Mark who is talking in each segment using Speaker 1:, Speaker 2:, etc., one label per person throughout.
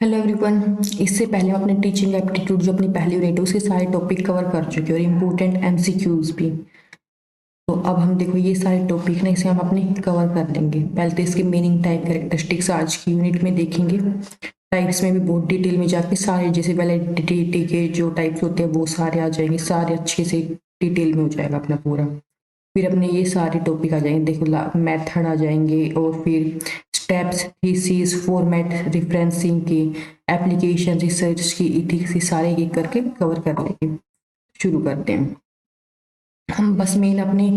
Speaker 1: Hello everyone. इससे पहले हम अपने टीचिंग एप्टीट्यूड जो अपनी पहली यूनिट है उसके सारे टॉपिक कवर कर चुके हैं और इम्पोर्टेंट एमसीक्यूज भी। तो अब हम देखो ये सारे टॉपिक ना इसे हम अपने कवर कर लेंगे। पहले तो इसके मीनिंग, टाइप, कैरेक्टरिस्टिक्स आज की यूनिट में देखेंगे। टाइप्स में भी बहुत डिटेल में जाके सारे जैसे वैलिडिटी के जो टाइप्स होते हैं वो सारे आ जाएंगे, सारे अच्छे से डिटेल में हो जाएगा अपना पूरा। फिर अपने ये सारे टॉपिक आ जाएंगे, देखो मेथड आ जाएंगे और फिर स्टेप्स, थीसिस, फॉर्मेट, रेफरेंसिंग की, एप्लीकेशन, रिसर्च की, इथिक्स, ये सारे एक करके कवर कर लेंगे। शुरू करते हैं। हम बस मेन अपने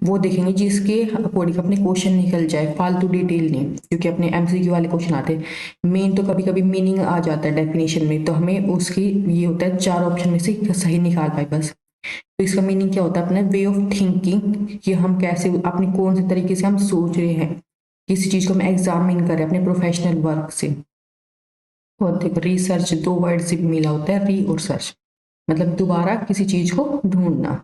Speaker 1: वो देखेंगे जिसके अकॉर्डिंग अपने क्वेश्चन निकल जाए, फालतू डिटेल नहीं, क्योंकि अपने एमसीक्यू वाले क्वेश्चन आते हैं। मेन तो कभी कभी मीनिंग आ जाता है डेफिनेशन में, तो हमें उसकी ये होता है चार ऑप्शन में से सही निकाल पाए बस। तो इसका मीनिंग क्या होता है अपना वे ऑफ थिंकिंग, कि हम कैसे अपने कौन से तरीके से हम सोच रहे हैं, किसी चीज को हम एग्जामिन करें अपने प्रोफेशनल वर्क से। और देखो रिसर्च दो वर्ड से मिला होता है, री और सर्च, मतलब दोबारा किसी चीज को ढूंढना।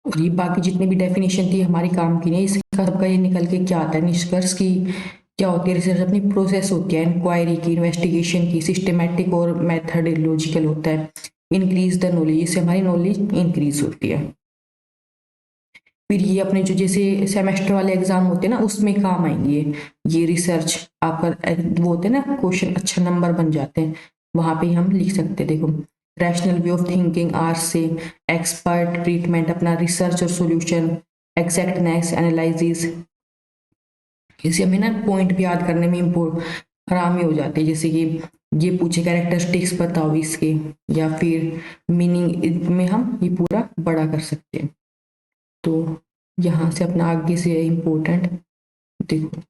Speaker 1: और ये बाकी जितनी भी डेफिनेशन थी हमारी काम की नहीं, इसका सबका ये निकल के क्या आता है निष्कर्ष की क्या होती है। रिसर्च अपनी प्रोसेस होती है इंक्वायरी की, इन्वेस्टिगेशन की, सिस्टमेटिक और मेथडोलॉजिकल होता है। इंक्रीज द नॉलेज, इससे हमारी नॉलेज इंक्रीज होती है। फिर ये अपने जो जैसे सेमेस्टर वाले एग्जाम होते हैं ना उसमें काम आएंगे ये रिसर्च। आपका वो होते हैं ना क्वेश्चन अच्छा नंबर बन जाते हैं, वहां पे हम लिख सकते हैं। देखो रैशनल वे ऑफ थिंकिंग, आर से एक्सपर्ट ट्रीटमेंट, अपना रिसर्च और सॉल्यूशन, एग्जैक्टनेस, एनालिसिस, इसे हमें ना पॉइंट भी याद करने में आराम ही हो जाती है। जैसे कि ये पूछे कैरेक्टरिस्टिक्स बताओ इसके, या फिर मीनिंग में हम ये पूरा बड़ा कर सकते हैं। तो यहाँ से अपना आगे से है इम्पोर्टेंट। देखो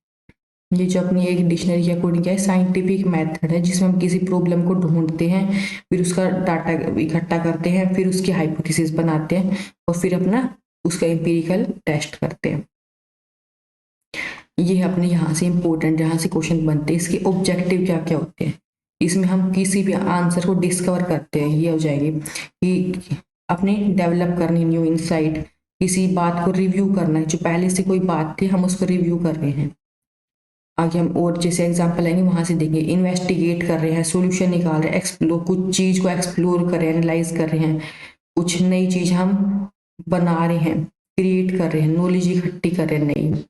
Speaker 1: ये जो अपनी एक डिक्शनरी के अकॉर्डिंग क्या है, साइंटिफिक मेथड है जिसमें हम किसी प्रॉब्लम को ढूंढते हैं, फिर उसका डाटा इकट्ठा करते हैं, फिर उसकी हाइपोथेसिस बनाते हैं और फिर अपना उसका एम्पिरिकल टेस्ट करते हैं। ये अपने यहाँ से इम्पोर्टेंट जहाँ से क्वेश्चन बनते हैं। इसके ऑब्जेक्टिव क्या क्या होते हैं, इसमें हम किसी भी आंसर को डिस्कवर करते हैं। ये हो जाएगी कि अपने डेवलप करनी न्यू इंसाइट, किसी बात को रिव्यू करना है, जो पहले से कोई बात थी हम उसको रिव्यू कर रहे हैं। आगे हम और जैसे एग्जांपल लेंगे वहां से देंगे, इन्वेस्टिगेट कर रहे हैं, सॉल्यूशन निकाल रहे हैं, एक्सप्लोर कुछ चीज को एक्सप्लोर कर रहे हैं, एनालाइज कर रहे हैं, कुछ नई चीज हम बना रहे हैं, क्रिएट कर रहे हैं, नॉलेज इकट्ठी कर रहे हैं नई।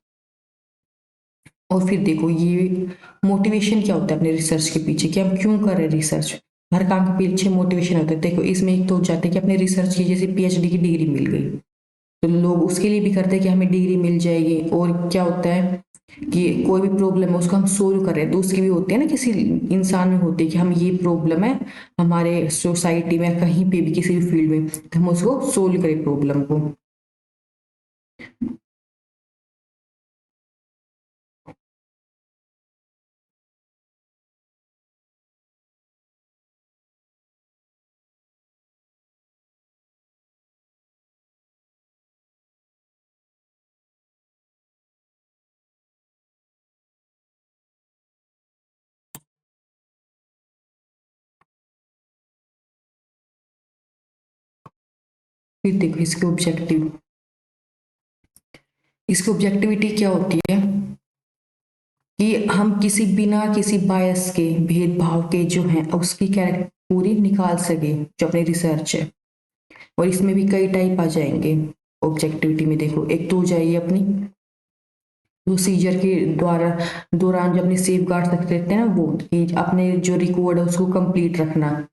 Speaker 1: और फिर देखो ये मोटिवेशन क्या होता है अपने रिसर्च के पीछे, कि हम क्यों कर रहे हैं रिसर्च। हर काम के पीछे मोटिवेशन होता है। देखो इसमें एक तो हो जाता है कि अपने रिसर्च की जैसे पीएचडी की डिग्री मिल गई, तो लोग उसके लिए भी करते हैं कि हमें डिग्री मिल जाएगी। और क्या होता है कि कोई भी प्रॉब्लम है उसको हम सोल्व कर रहे हैं, तो उसकी भी होती है ना, किसी इंसान में होती है कि हम ये प्रॉब्लम है हमारे सोसाइटी में कहीं पे भी किसी भी फील्ड में, तो हम उसको सोल्व करें प्रॉब्लम को। फिर देखो इसकी ऑब्जेक्टिविटी क्या होती है, कि हम किसी बिना किसी बायस के, भेदभाव के जो है उसकी कैरेक्टर पूरी निकाल सके जो अपनी रिसर्च है। और इसमें भी कई टाइप आ जाएंगे ऑब्जेक्टिविटी में। देखो एक तो हो जाएगी अपनी प्रोसीजर के द्वारा दौरान जो अपने सेफ गार्ड रखते हैं ना, वो कि अपने जो रिकॉर्ड है उसको कंप्लीट रखना।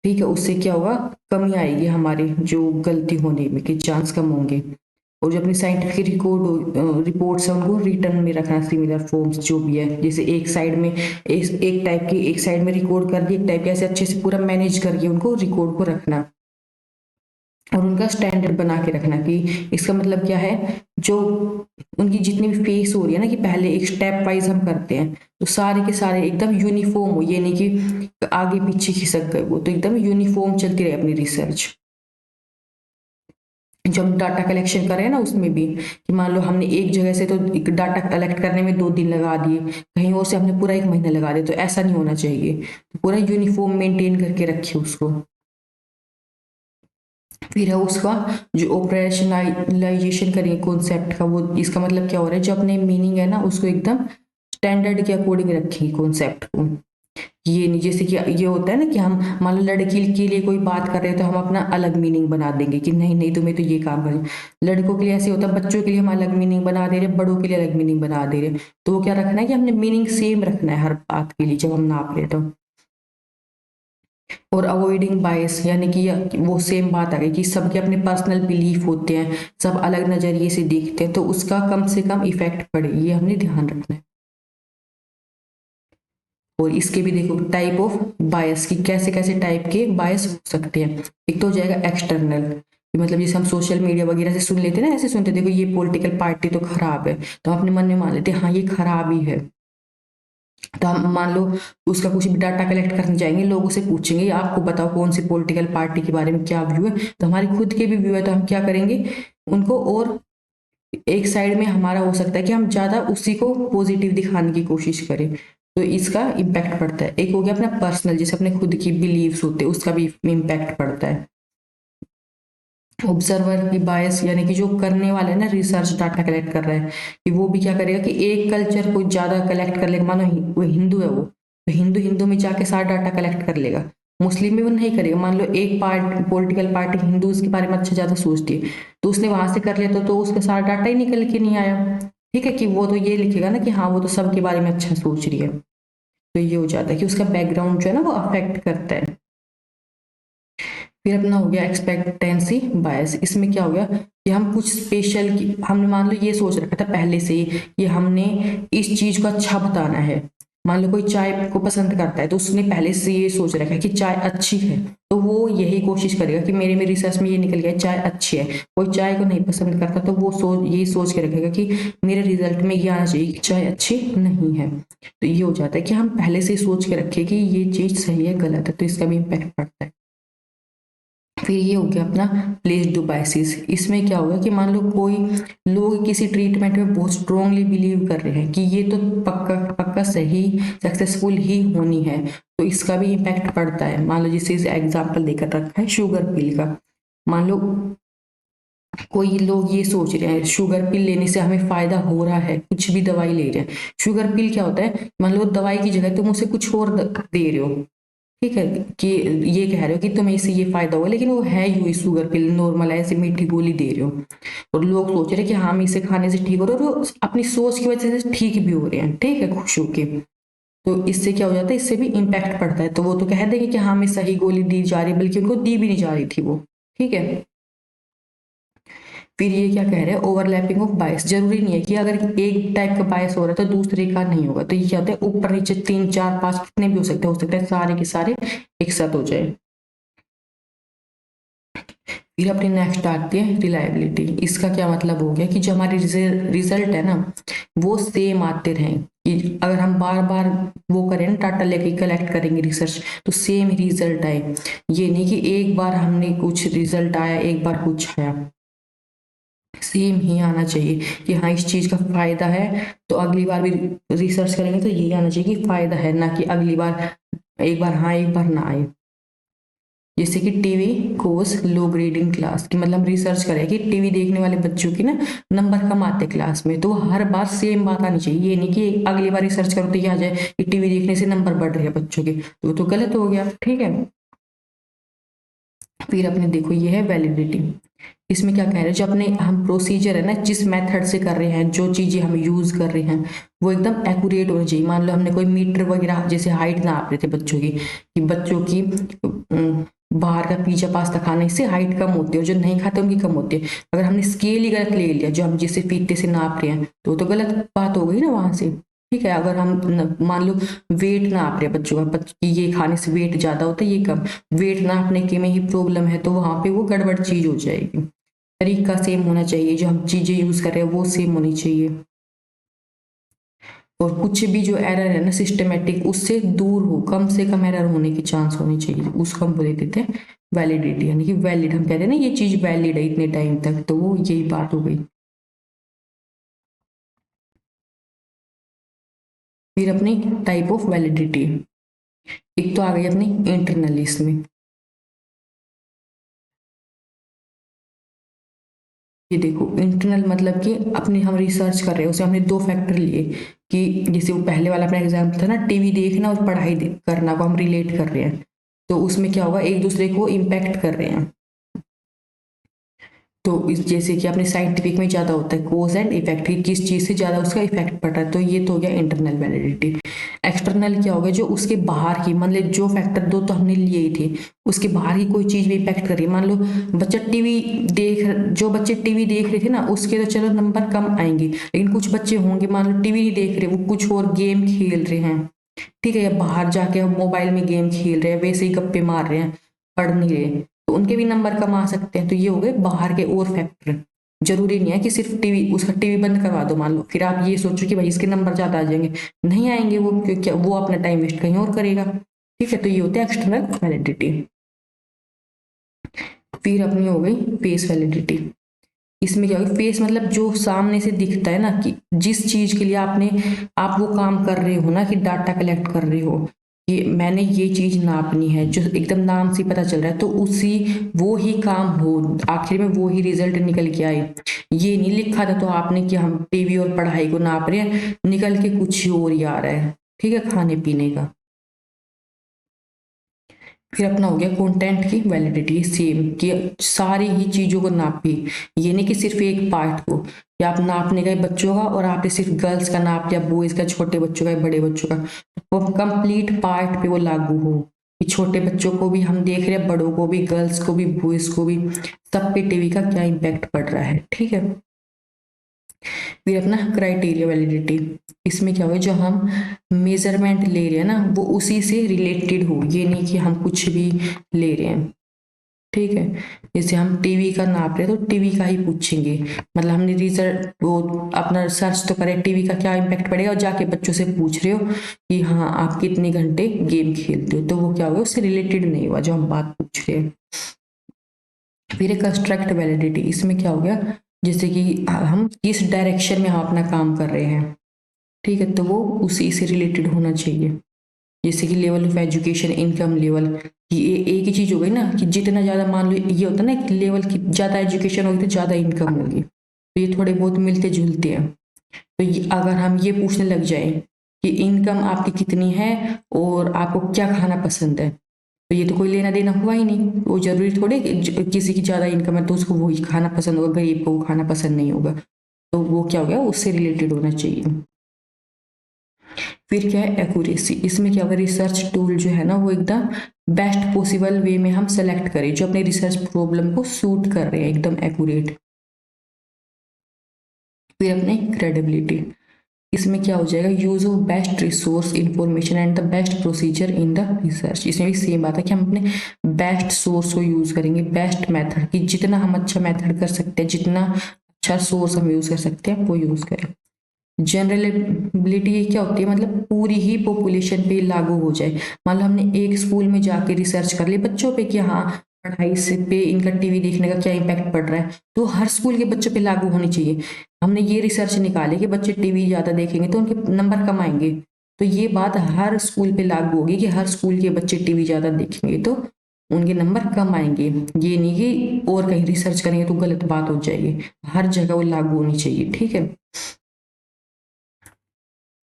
Speaker 1: ठीक है, उससे क्या होगा, कमी आएगी हमारी जो गलती होने में के चांस कम होंगे। और जो अपनी साइंटिफिक रिपोर्ट्स है उनको रिटर्न में रखना, सिमिलर फॉर्म्स जो भी है, जैसे एक साइड में एक टाइप की एक साइड में रिकॉर्ड कर दिए, एक टाइप के ऐसे अच्छे से पूरा मैनेज करके उनको रिकॉर्ड को रखना और उनका स्टैंडर्ड बना के रखना। कि इसका मतलब क्या है, जो उनकी जितनी भी फेस हो रही है ना, कि पहले एक स्टेप वाइज हम करते हैं तो सारे के सारे एकदम यूनिफॉर्म हो, ये नहीं कि आगे पीछे खिसक गए, वो तो एकदम यूनिफॉर्म चलती रहे अपनी रिसर्च। जो हम डाटा कलेक्शन कर रहे हैं ना उसमें भी, कि मान लो हमने एक जगह से तो डाटा कलेक्ट करने में 2 दिन लगा दिए, कहीं और से हमने पूरा 1 महीना लगा दिया, तो ऐसा नहीं होना चाहिए। तो पूरा यूनिफॉर्म मेंटेन करके रखिए उसको। फिर है उसका जो ऑपरेशनलाइजेशन करेंगे कॉन्सेप्ट का, वो इसका मतलब क्या हो रहा है, जो अपने मीनिंग है ना उसको एकदम स्टैंडर्ड के अकॉर्डिंग रखेंगे कॉन्सेप्ट को। ये नहीं जैसे कि ये होता है ना कि हम मान लो लड़की के लिए कोई बात कर रहे हैं तो हम अपना अलग मीनिंग बना देंगे कि नहीं नहीं तुम्हें तो ये काम करना। लड़कों के लिए ऐसे होता है, बच्चों के लिए हम अलग मीनिंग बना दे रहे हैं, बड़ों के लिए अलग मीनिंग बना दे रहे हैं। तो वो क्या रखना है कि हमने मीनिंग सेम रखना है हर बात के लिए जब हम नाप रहे तो। और अवॉइडिंग बायस यानी कि वो सेम बात आ गई कि सबके अपने पर्सनल बिलीफ होते हैं, सब अलग नजरिए से देखते हैं, तो उसका कम से कम इफेक्ट पड़े, ये हमने ध्यान रखना है। और इसके भी देखो टाइप ऑफ बायस की कैसे कैसे टाइप के बायस हो सकते हैं। एक तो हो जाएगा एक्सटर्नल, मतलब जैसे हम सोशल मीडिया वगैरह से सुन लेते हैं ना, ऐसे सुनते देखो ये पॉलिटिकल पार्टी तो खराब है, तो हम अपने मन में मान लेते हैं हाँ ये खराब ही है। तो हम मान लो उसका कुछ भी डाटा कलेक्ट करने जाएंगे, लोगों से पूछेंगे आपको बताओ कौन सी पॉलिटिकल पार्टी के बारे में क्या व्यू है, तो हमारे खुद के भी व्यू है, तो हम क्या करेंगे उनको, और एक साइड में हमारा हो सकता है कि हम ज्यादा उसी को पॉजिटिव दिखाने की कोशिश करें, तो इसका इम्पैक्ट पड़ता है। एक हो गया अपना पर्सनल, जैसे अपने खुद की बिलीव्स होते हैं, उसका भी इम्पैक्ट पड़ता है। ऑब्जर्वर की बायस यानी कि जो करने वाला है ना, रिसर्च डाटा कलेक्ट कर रहा है, कि वो भी क्या करेगा कि एक कल्चर को ज्यादा कलेक्ट कर लेगा। मानो वो हिंदू है, वो तो हिंदू हिंदू में जाके सारा डाटा कलेक्ट कर लेगा। मुस्लिम में वो नहीं करेगा। मान लो एक पॉलिटिकल पार्टी हिंदू के बारे में अच्छा ज्यादा सोचती है, तो उसने वहां से कर लिया तो उसका सारा डाटा ही निकल के नहीं आया। ठीक है, कि वो तो ये लिखेगा ना कि हाँ वो तो सबके बारे में अच्छा सोच रही है। तो ये हो जाता है कि उसका बैकग्राउंड जो है ना वो अफेक्ट करता है। फिर अपना हो गया एक्सपेक्टेंसी बायस। इसमें क्या हो गया कि हम कुछ स्पेशल की, हमने मान लो ये सोच रखा था पहले से ही कि हमने इस चीज को अच्छा बताना है। मान लो कोई चाय को पसंद करता है, तो उसने पहले से ये सोच रखा है कि चाय अच्छी है, तो वो यही कोशिश करेगा कि मेरी रिसर्च में ये निकल गया चाय अच्छी है। कोई चाय को नहीं पसंद करता तो वो यही सोच के रखेगा कि मेरे रिजल्ट में ये आना चाहिए कि चाय अच्छी नहीं है। तो ये हो जाता है कि हम पहले से ही सोच के रखें कि ये चीज सही है गलत है, तो इसका भी इम्पैक्ट पड़ता है। फिर ये हो गया अपना प्लेस्ड बायसेस। इसमें क्या होगा कि मान लो कोई लोग किसी ट्रीटमेंट में बहुत स्ट्रांगली बिलीव कर रहे हैं कि ये तो पक्का पक्का सही सक्सेसफुल ही होनी है, तो इसका भी इम्पैक्ट पड़ता है। मान लो जिसे एग्जाम्पल देकर रखा है शुगर पिल का। मान लो कोई लोग ये सोच रहे हैं शुगर पिल लेने से हमें फायदा हो रहा है, कुछ भी दवाई ले रहे हैं। शुगर पिल क्या होता है, मान लो दवाई की जगह तुम उसे कुछ और दे रहे हो। ठीक है, कि ये कह रहे हो कि तुम्हें इससे ये फायदा होगा, लेकिन वो है ही शुगर पिल, नॉर्मल ऐसे मीठी गोली दे रहे हो। और लोग सोच रहे हैं कि हाँ हम इसे खाने से ठीक हो रहे हैं, और वो अपनी सोच की वजह से ठीक भी हो रहे हैं, ठीक है, खुश होके। तो इससे क्या हो जाता है, इससे भी इम्पैक्ट पड़ता है। तो वो तो कह देंगे कि हाँ हमें सही गोली दी जा रही है, बल्कि उनको दी भी नहीं जा रही थी वो। ठीक है। फिर ये क्या कह रहे हैं, ओवरलैपिंग ऑफ बायस। जरूरी नहीं है कि अगर एक टाइप का बायस हो रहा है तो दूसरे का नहीं होगा। तो ये क्या होता है, ऊपर नीचे 3 4 5 कितने भी हो सकते हैं सारे के सारे एक साथ हो जाए। फिर अपनी नेक्स्ट आती है रिलायबिलिटी। इसका क्या मतलब हो गया कि जो हमारे रिजल्ट है ना वो सेम आते रहें, कि अगर हम बार बार वो करें ना, डाटा लेके कलेक्ट करेंगे रिसर्च, तो सेम रिजल्ट आए। ये नहीं कि एक बार हमने कुछ रिजल्ट आया एक बार कुछ आया, सेम ही आना चाहिए कि हाँ इस चीज का फायदा है, तो अगली बार भी रिसर्च करेंगे तो यही आना चाहिए कि फायदा है, ना कि अगली बार एक बार हाँ एक बार ना आए। जैसे कि टीवी कोर्स लो ग्रेडिंग क्लास की, मतलब रिसर्च करें कि टीवी देखने वाले बच्चों की ना नंबर कम आते क्लास में, तो हर बार सेम बात आनी चाहिए। ये नहीं कि अगली बार रिसर्च करो तो ये आ जाए कि टीवी देखने से नंबर बढ़ रहे हैं बच्चों के, तो वो तो गलत हो गया। ठीक है। फिर अपने देखो ये है वैलिडिटी। इसमें क्या कह रहे हैं, जो अपने हम प्रोसीजर है ना, जिस मेथड से कर रहे हैं, जो चीजें हम यूज कर रहे हैं वो एकदम एक्यूरेट होनी चाहिए। मान लो हमने कोई मीटर वगैरह, जैसे हाइट नाप रहे थे बच्चों की, कि बच्चों की बाहर का पिज्जा पास्ता खाने से हाइट कम होती है, और जो नहीं खाते उनकी कम होती है। अगर हमने स्केल ही गलत ले लिया, जो हम जिससे फीते से नाप रहे हैं, तो गलत बात हो गई ना वहां से। ठीक है। अगर हम मान लो वेट नाप रहे हैं बच्चों का, कि ये खाने से वेट ज्यादा होता है ये कम, वेट नापने के में ही प्रॉब्लम है, तो वहां पे वो गड़बड़ चीज हो जाएगी। तरीका सेम होना चाहिए, जो हम चीजें यूज कर रहे हैं वो सेम होनी चाहिए। और कुछ भी जो एरर है ना सिस्टमेटिक, उससे दूर हो, कम से कम एरर होने की चांस होनी चाहिए, उसको हम बोले देते हैं वैलिडिटी। यानी कि वैलिड, हम कहते हैं ना ये चीज वैलिड है इतने टाइम तक, तो वो यही बात हो गई। फिर अपनी टाइप ऑफ वैलिडिटी, एक तो आ गई अपनी इंटरनल। इसमें ये देखो इंटरनल मतलब कि अपने हम रिसर्च कर रहे हैं, उसे हमने 2 फैक्टर लिए कि जैसे वो पहले वाला अपना एग्जाम्पल था ना, टीवी देखना और पढ़ाई करना को हम रिलेट कर रहे हैं, तो उसमें क्या होगा, एक दूसरे को इम्पैक्ट कर रहे हैं। तो इस जैसे कि अपने साइंटिफिक में ज़्यादा होता है कोज एंड इफेक्ट, कि किस चीज़ से ज़्यादा उसका इफेक्ट पड़ रहा है, तो ये तो हो गया इंटरनल वैलिडिटी। एक्सटर्नल क्या होगा, जो उसके बाहर की, मान लो जो फैक्टर दो तो हमने लिए ही थे, उसके बाहर की कोई चीज़ भी इम्पैक्ट कर रही है। मान लो बच्चा टीवी देख, जो बच्चे टीवी देख रहे थे ना, उसके तो चलो नंबर कम आएंगे, लेकिन कुछ बच्चे होंगे मान लो टीवी नहीं देख रहे, वो कुछ और गेम खेल रहे हैं, ठीक है, या बाहर जाके मोबाइल में गेम खेल रहे हैं, वैसे ही गप्पे मार रहे हैं, पढ़ नहीं रहे, तो उनके भी नंबर कम आ सकते हैं। तो ये हो गए बाहर के और फैक्टर। जरूरी नहीं है कि सिर्फ टीवी, उसका टीवी बंद करवा दो मान लो, फिर आप ये सोचो कि भाई इसके नंबर ज्यादा आ जाएंगे, नहीं आएंगे वो, क्योंकि वो अपना टाइम वेस्ट कहीं और करेगा। ठीक है, तो ये होते हैं एक्सटर्नल वैलिडिटी। फिर अपनी हो गई फेस वैलिडिटी। इसमें क्या होगा, फेस मतलब जो सामने से दिखता है ना, कि जिस चीज के लिए आप वो काम कर रहे हो ना, कि डाटा कलेक्ट कर रहे हो, कि मैंने ये चीज नापनी है, जो एकदम नाम से पता चल रहा है, तो उसी वो ही काम हो, आखिर में वो ही रिजल्ट निकल के आए। ये नहीं लिखा था तो आपने कि हम टीवी और पढ़ाई को नाप रहे हैं, निकल के कुछ और ही आ रहा है। ठीक है, खाने पीने का। फिर अपना हो गया कंटेंट की वैलिडिटी, सेम कि सारी ही चीजों को नापी, ये नहीं कि सिर्फ एक पार्ट को, या आप नापने गए बच्चों का और आपने सिर्फ गर्ल्स का नाप लिया, बॉयज का, छोटे बच्चों का या बड़े बच्चों का, वो कंप्लीट पार्ट पे वो लागू हो, कि छोटे बच्चों को भी हम देख रहे हैं, बड़ों को भी, गर्ल्स को भी, बॉयज को भी, सब पे टीवी का क्या इम्पैक्ट पड़ रहा है। ठीक है, फिर अपना क्राइटेरिया वैलिडिटी। इसमें क्या हुआ, जो हम मेजरमेंट ले रहे हैं ना, वो उसी से रिलेटेड हो, ये नहीं कि हम कुछ भी ले रहे हैं। ठीक है, जैसे हम टीवी का नाप रहे हैं तो टीवी का ही पूछेंगे, मतलब हमने रिजल्ट वो अपना सर्च तो करें टीवी का क्या इम्पैक्ट पड़ेगा, और जाके बच्चों से पूछ रहे हो कि हाँ आप कितने घंटे गेम खेलते हो, तो वो क्या होगा, उससे रिलेटेड नहीं हुआ जो हम बात पूछ रहे हैं। फिर एक कंस्ट्रक्ट वैलिडिटी। इसमें क्या हो गया, जैसे कि हम किस डायरेक्शन में हम अपना काम कर रहे हैं, ठीक है, तो वो उसी से रिलेटेड होना चाहिए। जैसे कि level of education, income level, ये एक ही चीज हो गई ना, कि जितना ज्यादा, मान लो ये होता है ना कि लेवल की ज्यादा एजुकेशन होगी तो ज्यादा इनकम होगी, तो ये थोड़े बहुत मिलते जुलते हैं। तो अगर हम ये पूछने लग जाए कि इनकम आपकी कितनी है और आपको क्या खाना पसंद है, तो ये तो कोई लेना देना हुआ ही नहीं। वो जरूरी थोड़े कि किसी की ज्यादा इनकम है तो उसको वही खाना पसंद होगा, गरीब को वो खाना पसंद नहीं होगा, तो वो क्या हो गया, उससे रिलेटेड होना चाहिए। फिर क्या है एक्यूरेसी। इसमें क्या होगा, रिसर्च टूल जो है ना, वो एकदम बेस्ट पॉसिबल वे में हम सेलेक्ट करें, जो अपने रिसर्च प्रॉब्लम को सूट कर रहे हैं, एकदम एक्यूरेट। फिर अपने क्रेडिबिलिटी। इसमें क्या हो जाएगा, use of best resource information and the best procedure in the research. इसमें भी सेम बात है कि हम अपने बेस्ट सोर्स को यूज करेंगे, बेस्ट मेथड, कि जितना हम अच्छा मेथड कर सकते हैं, जितना अच्छा सोर्स हम यूज कर सकते हैं वो यूज करें। जनरलेबिलिटी क्या होती है, मतलब पूरी ही पॉपुलेशन पे लागू हो जाए। मान लो हमने एक स्कूल में जाके रिसर्च कर ली बच्चों पे कि हाँ पढ़ाई से पे इनका टीवी देखने का क्या इम्पैक्ट पड़ रहा है, तो हर स्कूल के बच्चों पे लागू होनी चाहिए। हमने ये रिसर्च निकाली कि बच्चे टीवी ज्यादा देखेंगे तो उनके नंबर कम आएंगे, तो ये बात हर स्कूल पे लागू होगी कि हर स्कूल के बच्चे टीवी ज्यादा देखेंगे तो उनके नंबर कम आएंगे। ये नहीं कि और कहीं रिसर्च करेंगे तो गलत बात हो जाएगी, हर जगह वो लागू होनी चाहिए। ठीक है,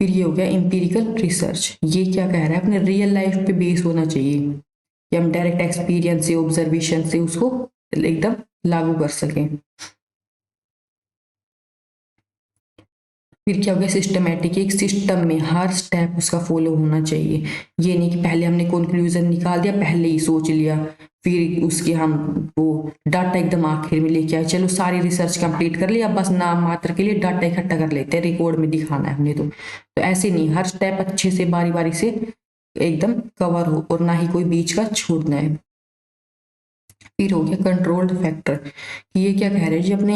Speaker 1: फिर ये हो गया एम्पिरिकल रिसर्च। ये क्या कह रहा है, अपने रियल लाइफ पे बेस होना चाहिए, कि हम डायरेक्ट एक्सपीरियंस से, ऑब्जर्वेशन से उसको एकदम लागू कर सकें। फिर क्या हो गया सिस्टमेटिक, एक सिस्टम में हर स्टेप उसका फॉलो होना चाहिए। ये नहीं कि पहले हमने कंक्लूजन निकाल दिया, पहले ही सोच लिया, फिर उसके हम वो डाटा एकदम आखिर में लेके आए, चलो सारी रिसर्च कंप्लीट कर लिया, बस नाम मात्र के लिए डाटा इकट्ठा कर लेते हैं, रिकॉर्ड में दिखाना है हमने, तो ऐसे नहीं, हर स्टेप अच्छे से बारी बारी से एकदम कवर हो और ना ही कोई बीच का छोड़ना है। फिर हो गया कंट्रोल्ड फैक्टर। ये क्या कह रहे हैं जी, अपने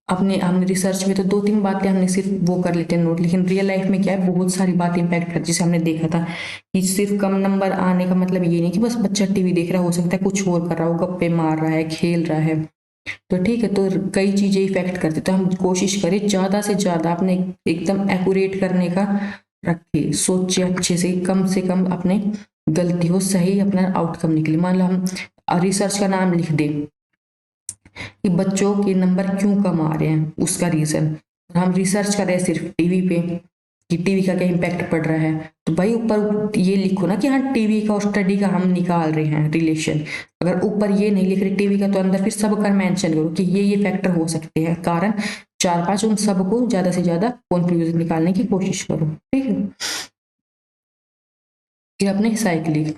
Speaker 1: अपने हमने रिसर्च में तो दो तीन बातें हमने सिर्फ वो कर लेते हैं नोट, लेकिन रियल लाइफ में क्या है, बहुत सारी बातें इम्पैक्ट करती, जैसे हमने देखा था कि सिर्फ कम नंबर आने का मतलब ये नहीं कि बस बच्चा टीवी देख रहा, हो सकता है कुछ और कर रहा हो, गप्पे मार रहा है, खेल रहा है, तो ठीक है, तो कई चीजें इफेक्ट करती, तो हम कोशिश करें ज्यादा से ज्यादा अपने एकदम एक्यूरेट करने का रखे, सोचे अच्छे से कम अपने गलती हो, सही अपना आउटकम निकले। मान लो हम रिसर्च का नाम लिख दें कि बच्चों के नंबर क्यों कम आ रहे हैं, उसका रीजन, हम रिसर्च कर रहे हैं सिर्फ टीवी पे, कि टीवी का क्या इम्पैक्ट पड़ रहा है, तो भाई ऊपर ये लिखो ना कि हाँ टीवी का और स्टडी का हम निकाल रहे हैं रिलेशन। अगर ऊपर ये नहीं लिख रहे टीवी का, तो अंदर फिर सब का मेंशन करो कि ये फैक्टर हो सकते हैं कारण, 4-5, उन सबको ज्यादा से ज्यादा कंक्लूजन निकालने की कोशिश करो, ठीक है। फिर अपने साइक्लिक,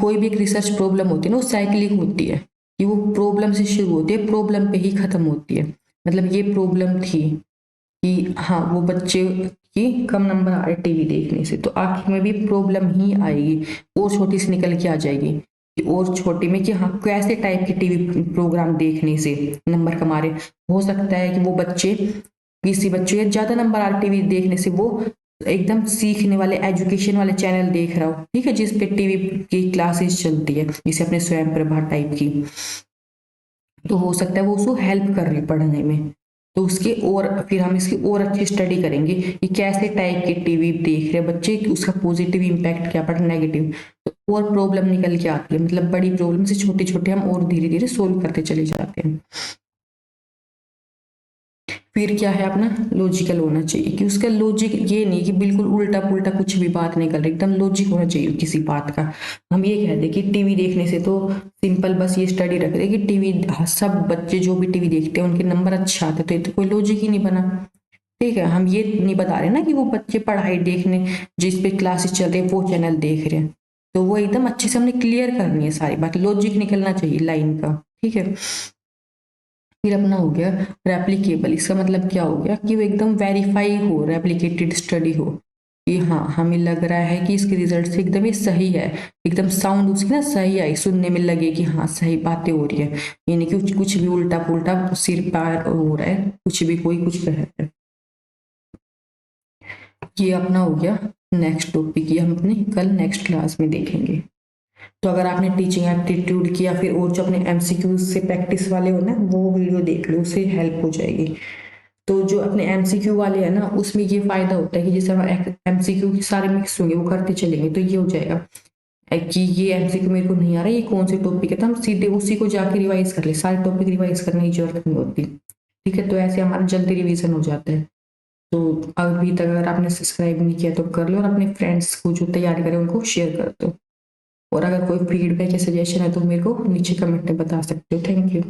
Speaker 1: कोई भी एक रिसर्च प्रॉब्लम होती है ना, वो साइक्लिक होती है कि वो प्रॉब्लम से शुरू होती है, प्रॉब्लम पे ही खत्म होती है। मतलब ये प्रॉब्लम थी कि हाँ वो बच्चे की कम नंबर आ रहे टीवी देखने से, तो आखिर में भी प्रॉब्लम ही आएगी, और छोटी सी निकल के आ जाएगी कि और छोटी में कि हाँ कैसे टाइप के टीवी प्रोग्राम देखने से नंबर कम आ रहे। हो सकता है कि वो बच्चे, किसी बच्चे के ज्यादा नंबर आ रहे टीवी देखने से, वो एकदम सीखने वाले एजुकेशन वाले चैनल देख रहा हो, ठीक है, जिस पे टीवी की क्लासेस चलती है, जैसे अपने स्वयं प्रभा टाइप की, तो हो सकता है वो उसको हेल्प कर रही पढ़ने में। तो उसके और फिर हम इसकी और अच्छी स्टडी करेंगे कि कैसे टाइप के टीवी देख रहे बच्चे, उसका पॉजिटिव इम्पैक्ट क्या पड़ा, नेगेटिव, तो और प्रॉब्लम निकल के आती है। मतलब बड़ी प्रॉब्लम से छोटे छोटे हम और धीरे धीरे सोल्व करते चले जाते हैं। फिर क्या है अपना लॉजिकल होना चाहिए, कि उसका लॉजिक ये नहीं कि बिल्कुल उल्टा पुल्टा कुछ भी बात नहीं कर रहे, एकदम लॉजिक होना चाहिए किसी बात का। हम ये कह दें कि टीवी देखने से तो सिंपल बस ये स्टडी रख रहे कि टीवी, सब बच्चे जो भी टीवी देखते हैं उनके नंबर अच्छे आते, तो ये तो कोई लॉजिक ही नहीं बना। ठीक है, हम ये नहीं बता रहे ना कि वो बच्चे पढ़ाई देखने जिस पे क्लासेस चल रही है वो चैनल देख रहे हैं, तो वो एकदम अच्छे से हमने क्लियर करनी है सारी बात, लॉजिक निकलना चाहिए लाइन का, ठीक है। फिर अपना हो गया रेप्लिकेबल, इसका मतलब क्या हो गया कि वो एकदम वेरीफाई हो, रेप्लिकेटेड स्टडी हो, कि हाँ हमें लग रहा है कि इसके रिजल्ट से एकदम ये सही है, एकदम साउंड उसकी ना सही आई, सुनने में लगे कि हाँ सही बातें हो रही है, ये नहीं कि कुछ भी उल्टा पुल्टा सिर पार हो रहा है, कुछ भी कोई कुछ कह रहा है। ये अपना हो गया नेक्स्ट टॉपिक, ये हम अपने कल नेक्स्ट क्लास में देखेंगे। तो अगर आपने टीचिंग एप्टीट्यूड की या फिर और जो अपने एमसीक्यू से प्रैक्टिस वाले हो ना, वो वीडियो देख लो, उससे हेल्प हो जाएगी। तो जो अपने एमसीक्यू वाले हैं ना, उसमें ये फायदा होता है कि जैसे हम एमसीक्यू की सारे मिक्स होंगे, वो करते चलेंगे, तो ये हो जाएगा कि ये एमसीक्यू मेरे को नहीं आ रहा, ये कौन से टॉपिक है, तो हम सीधे उसी को जाके रिवाइज कर ले, सारे टॉपिक रिवाइज करने की जरूरत नहीं होती, ठीक है। तो ऐसे हमारा जल्दी रिवीजन हो जाता है। तो अभी तक अगर आपने सब्सक्राइब नहीं किया तो कर लो, और अपने फ्रेंड्स को जो तैयारी करें उनको शेयर कर दो। और अगर कोई फीडबैक या सजेशन है तो मेरे को नीचे कमेंट में बता सकते हो। Thank you.